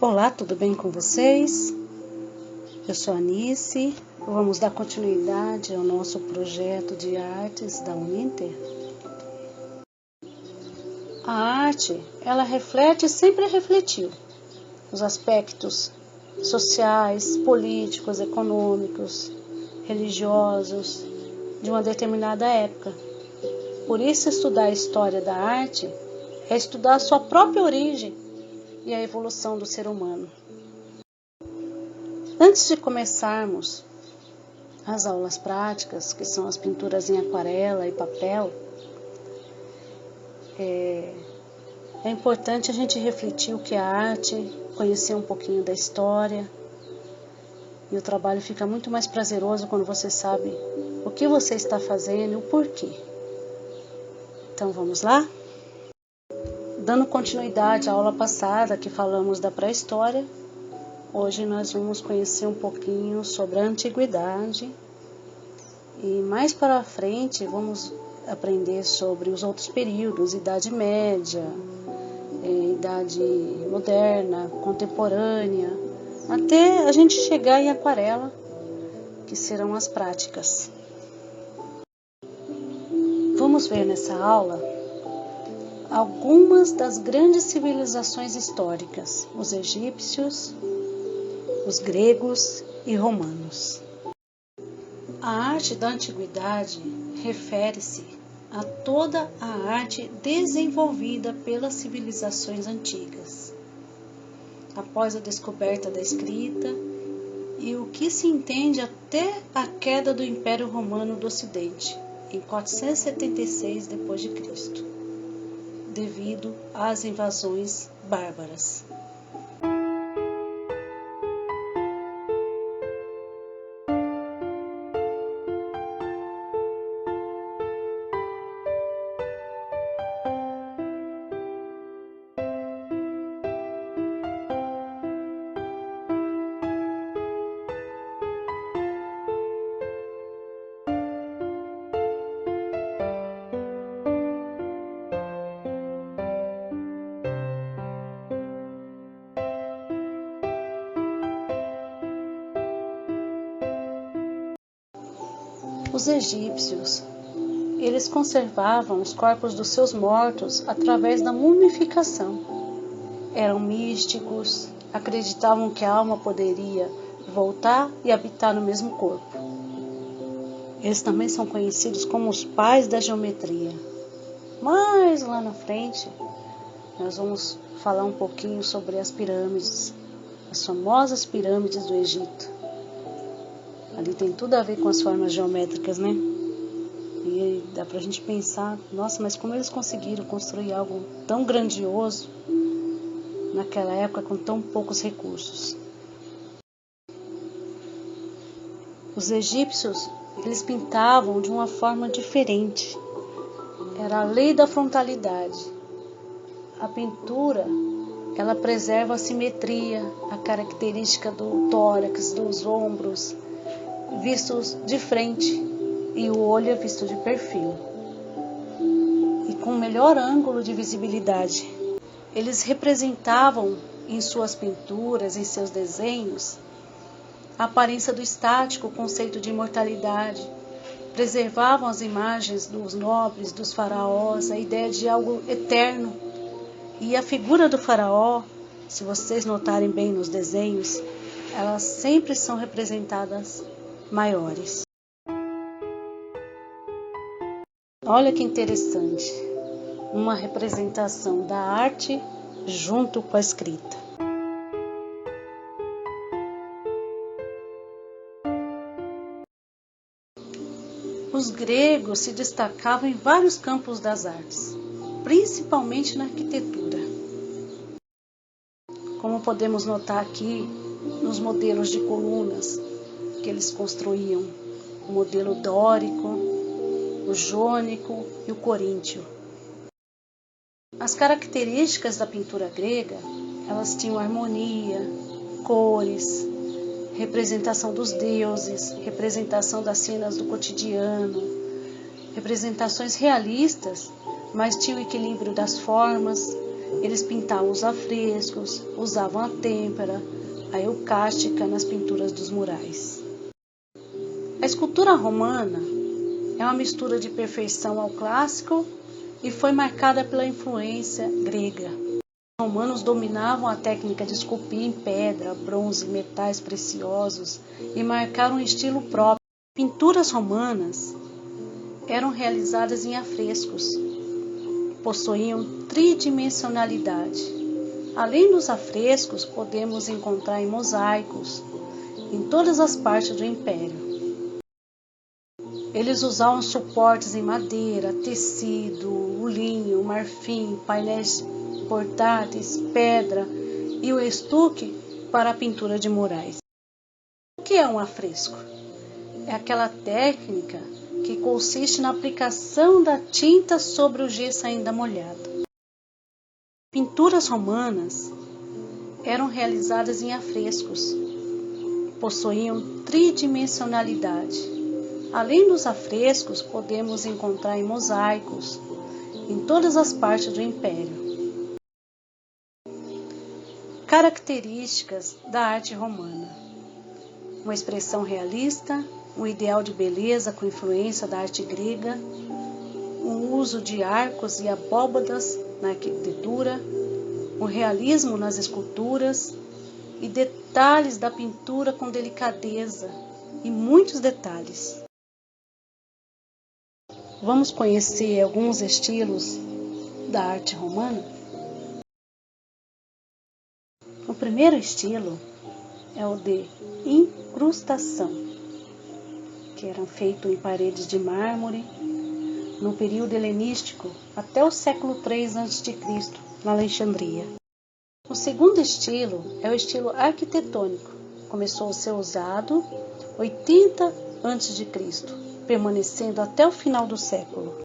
Olá, tudo bem com vocês? Eu sou a Anice. Vamos dar continuidade ao nosso projeto de artes da Uninter. A arte, ela reflete e sempre refletiu os aspectos sociais, políticos, econômicos, religiosos de uma determinada época. Por isso, estudar a história da arte é estudar a sua própria origem e a evolução do ser humano. Antes de começarmos as aulas práticas, que são as pinturas em aquarela e papel, é importante a gente refletir o que é arte, conhecer um pouquinho da história, e o trabalho fica muito mais prazeroso quando você sabe o que você está fazendo e o porquê. Então vamos lá? Dando continuidade à aula passada que falamos da pré-história, hoje nós vamos conhecer um pouquinho sobre a antiguidade e mais para frente vamos aprender sobre os outros períodos, Idade Média, Idade Moderna, Contemporânea, até a gente chegar em aquarela, que serão as práticas. Vamos ver nessa aula algumas das grandes civilizações históricas, os egípcios, os gregos e romanos. A arte da antiguidade refere-se a toda a arte desenvolvida pelas civilizações antigas, após a descoberta da escrita e o que se entende até a queda do Império Romano do Ocidente, em 476 d.C., devido às invasões bárbaras. Os egípcios, eles conservavam os corpos dos seus mortos através da mumificação. Eram místicos, acreditavam que a alma poderia voltar e habitar no mesmo corpo. Eles também são conhecidos como os pais da geometria. Mas lá na frente, nós vamos falar um pouquinho sobre as pirâmides, as famosas pirâmides do Egito. Ali tem tudo a ver com as formas geométricas, né? E dá pra gente pensar, nossa, mas como eles conseguiram construir algo tão grandioso naquela época com tão poucos recursos? Os egípcios, eles pintavam de uma forma diferente. Era a lei da frontalidade. A pintura, ela preserva a simetria, a característica do tórax, dos ombros, vistos de frente, e o olho é visto de perfil, e com melhor ângulo de visibilidade. Eles representavam em suas pinturas, em seus desenhos, a aparência do estático, o conceito de imortalidade. Preservavam as imagens dos nobres, dos faraós, a ideia de algo eterno. E a figura do faraó, se vocês notarem bem nos desenhos, elas sempre são representadas maiores. Olha que interessante, uma representação da arte junto com a escrita. Os gregos se destacavam em vários campos das artes, principalmente na arquitetura. Como podemos notar aqui nos modelos de colunas que eles construíam, o modelo dórico, o jônico e o coríntio. As características da pintura grega, elas tinham harmonia, cores, representação dos deuses, representação das cenas do cotidiano, representações realistas, mas tinha o equilíbrio das formas, Eles pintavam os afrescos, usavam a têmpera, a eucástica nas pinturas dos murais. A escultura romana é uma mistura de perfeição ao clássico e foi marcada pela influência grega. Os romanos dominavam a técnica de esculpir em pedra, bronze e metais preciosos e marcaram um estilo próprio. Pinturas romanas eram realizadas em afrescos, possuíam tridimensionalidade. Além dos afrescos, podemos encontrar em mosaicos em todas as partes do Império. Eles usavam suportes em madeira, tecido, o linho, marfim, painéis portáteis, pedra e o estuque para a pintura de murais. O que é um afresco? É aquela técnica que consiste na aplicação da tinta sobre o gesso ainda molhado. Pinturas romanas eram realizadas em afrescos, possuíam tridimensionalidade. Além dos afrescos, podemos encontrar em mosaicos em todas as partes do Império. Características da arte romana: uma expressão realista, um ideal de beleza com influência da arte grega, um uso de arcos e abóbadas na arquitetura, o realismo nas esculturas e detalhes da pintura com delicadeza e muitos detalhes. Vamos conhecer alguns estilos da arte romana? O primeiro estilo é o de incrustação, que eram feitos em paredes de mármore no período helenístico até o século III a.C., na Alexandria. O segundo estilo é o estilo arquitetônico. Começou a ser usado 80 a.C., permanecendo até o final do século.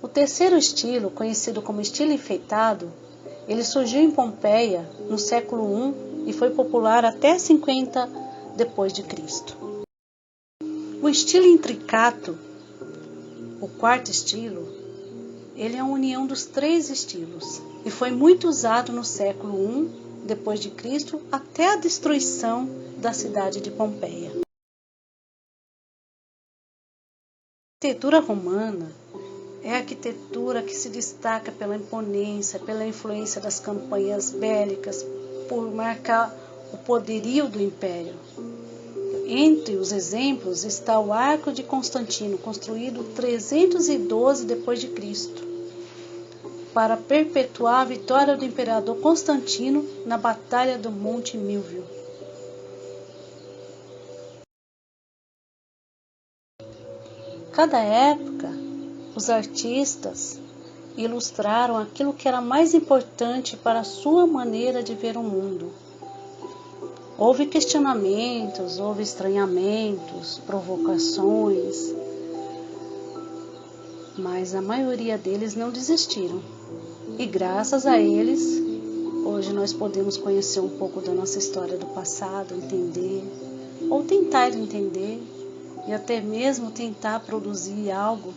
O terceiro estilo, conhecido como estilo enfeitado, ele surgiu em Pompeia no século I e foi popular até 50 depois de Cristo. O estilo intricato, o quarto estilo, ele é a união dos três estilos e foi muito usado no século I depois de Cristo até a destruição da cidade de Pompeia. A arquitetura romana é a arquitetura que se destaca pela imponência, pela influência das campanhas bélicas, por marcar o poderio do império. Entre os exemplos está o Arco de Constantino, construído 312 depois de Cristo, para perpetuar a vitória do imperador Constantino na Batalha do Monte Milvio. Cada época, os artistas ilustraram aquilo que era mais importante para a sua maneira de ver o mundo. Houve questionamentos, houve estranhamentos, provocações, mas a maioria deles não desistiram. E graças a eles, hoje nós podemos conhecer um pouco da nossa história do passado, entender, ou tentar entender, e até mesmo tentar produzir algo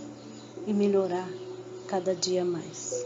e melhorar cada dia mais.